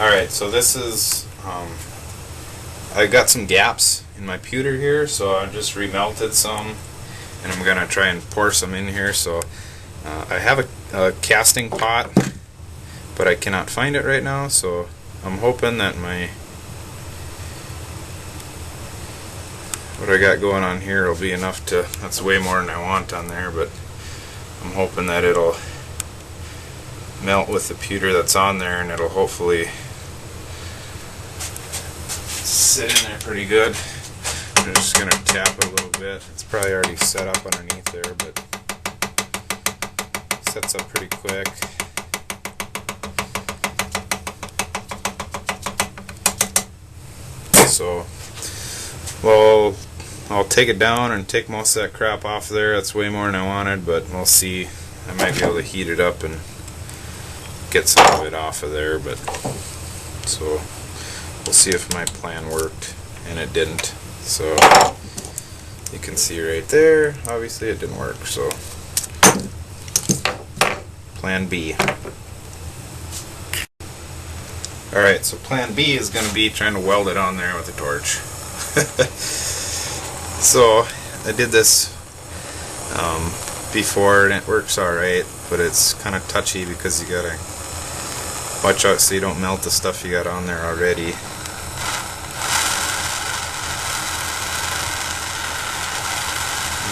Alright, so this is, I got some gaps in my pewter here, so I just remelted some, and I'm going to try and pour some in here. So I have a casting pot, but I cannot find it right now, so I'm hoping that what I got going on here will be enough to, that's way more than I want on there, but I'm hoping that it'll melt with the pewter that's on there, and it'll hopefully sit in there pretty good. I'm just going to tap it a little bit. It's probably already set up underneath there, but it sets up pretty quick. So, well, I'll take it down and take most of that crap off there. That's way more than I wanted, but we'll see. I might be able to heat it up and get some of it off of there, but so we'll see if my plan worked, and it didn't. So you can see right there, obviously it didn't work, so plan B. Alright, so plan B is going to be trying to weld it on there with a torch. So I did this before, and it works alright, but it's kind of touchy because you gotta watch out so you don't melt the stuff you got on there already. You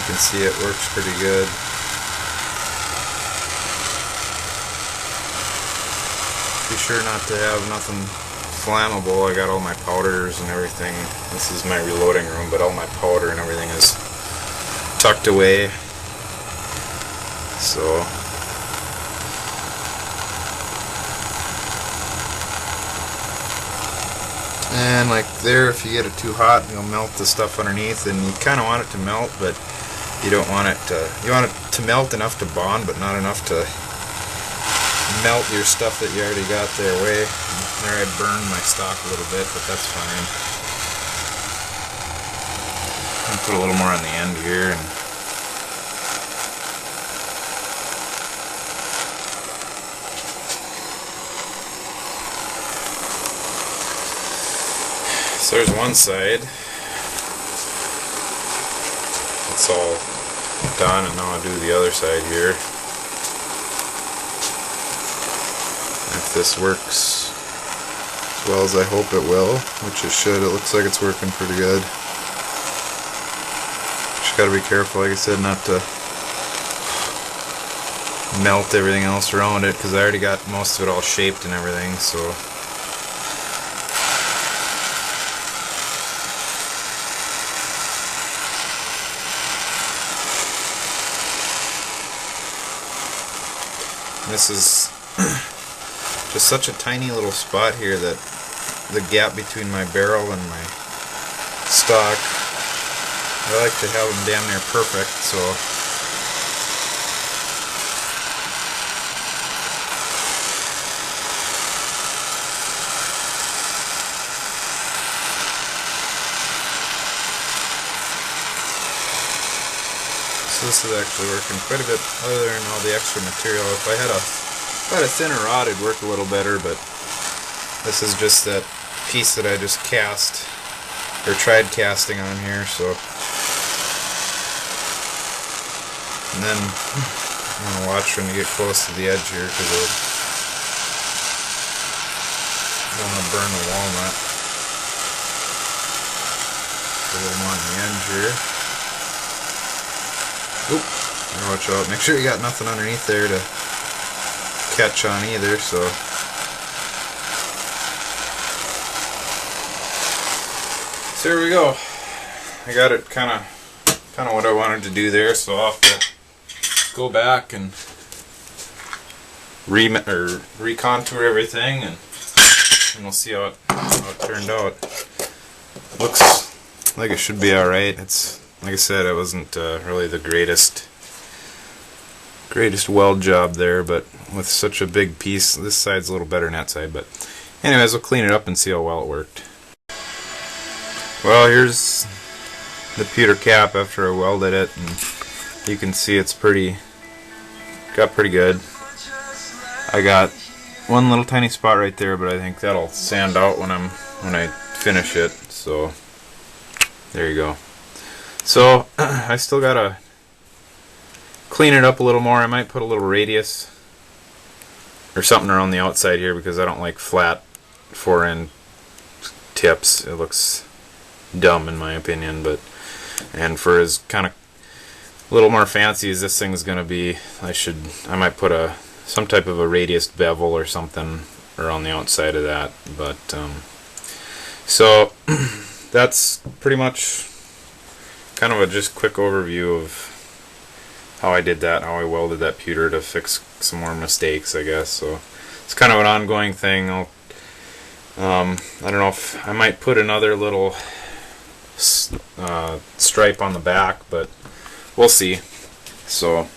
can see it works pretty good. Be sure not to have nothing flammable. I got all my powders and everything. This is my reloading room, but all my powder and everything is tucked away. So and like there, if you get it too hot, you'll melt the stuff underneath, and you kind of want it to melt, but you don't want it to, you want it to melt enough to bond, but not enough to melt your stuff that you already got there away. There I burned my stock a little bit, but that's fine. I'll put a little more on the end here. And so there's one side. It's all done, and now I'll do the other side here. If this works as well as I hope it will, which it should. It looks like it's working pretty good. Just gotta be careful, like I said, not to melt everything else around it, because I already got most of it all shaped and everything, so this is just such a tiny little spot here, that the gap between my barrel and my stock, I like to have them damn near perfect, so this is actually working quite a bit other than all the extra material. If I had a thinner rod, it'd work a little better, but this is just that piece that I just cast, or tried casting on here, so. And then I'm going to watch when you get close to the edge here, because I don't want to burn the walnut. Put a little more on the edge here. Oop, watch out. Make sure you got nothing underneath there to catch on either, so. So here we go. I got it kind of what I wanted to do there, so I'll have to go back and recontour everything, and we'll see how it turned out. Looks like it should be alright. It's, like I said, it wasn't really the greatest weld job there, but with such a big piece, this side's a little better than that side, but anyways, we'll clean it up and see how well it worked. Well, here's the pewter cap after I welded it, and you can see it's got pretty good. I got one little tiny spot right there, but I think that'll sand out when I finish it. So there you go. So I still gotta clean it up a little more. I might put a little radius or something around the outside here because I don't like flat 4-end tips. It looks dumb in my opinion, but and for as kind of a little more fancy as this thing's gonna be, I might put some type of a radius bevel or something around the outside of that. But so that's pretty much kind of a just quick overview of how I did that, how I welded that pewter to fix some more mistakes, I guess. So it's kind of an ongoing thing. I don't know if I might put another little stripe on the back, but we'll see. So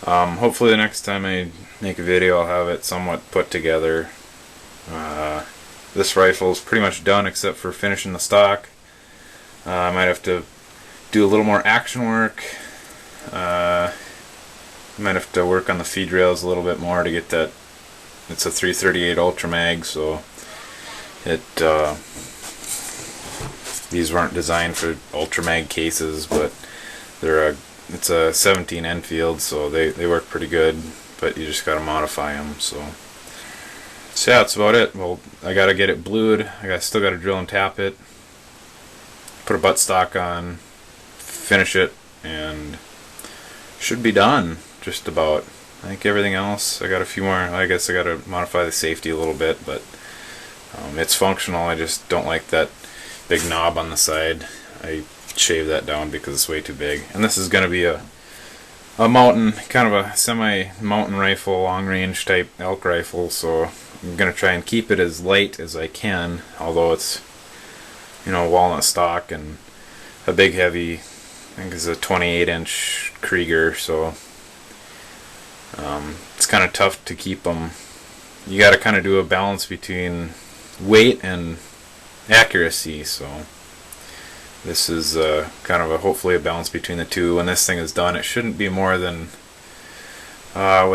hopefully the next time I make a video I'll have it somewhat put together. This rifle is pretty much done except for finishing the stock. I might have to do a little more action work. Might have to work on the feed rails a little bit more to get that. It's a 338 Ultra Mag, so these weren't designed for Ultra Mag cases, but it's a 17 Enfield, so they work pretty good, but you just gotta modify them. So yeah, that's about it. Well, I gotta get it blued. Still gotta drill and tap it, put a buttstock on, finish it, and should be done just about. I think everything else, I got a few more. I guess I gotta modify the safety a little bit, but it's functional. I just don't like that big knob on the side. I shaved that down because it's way too big. And this is gonna be a mountain, kind of a semi-mountain rifle, long-range type elk rifle, so I'm gonna try and keep it as light as I can, although it's, walnut stock and a big heavy, I think it's a 28-inch Krieger, so it's kind of tough to keep them. You got to kind of do a balance between weight and accuracy, so this is kind of hopefully a balance between the two. When this thing is done, it shouldn't be more than with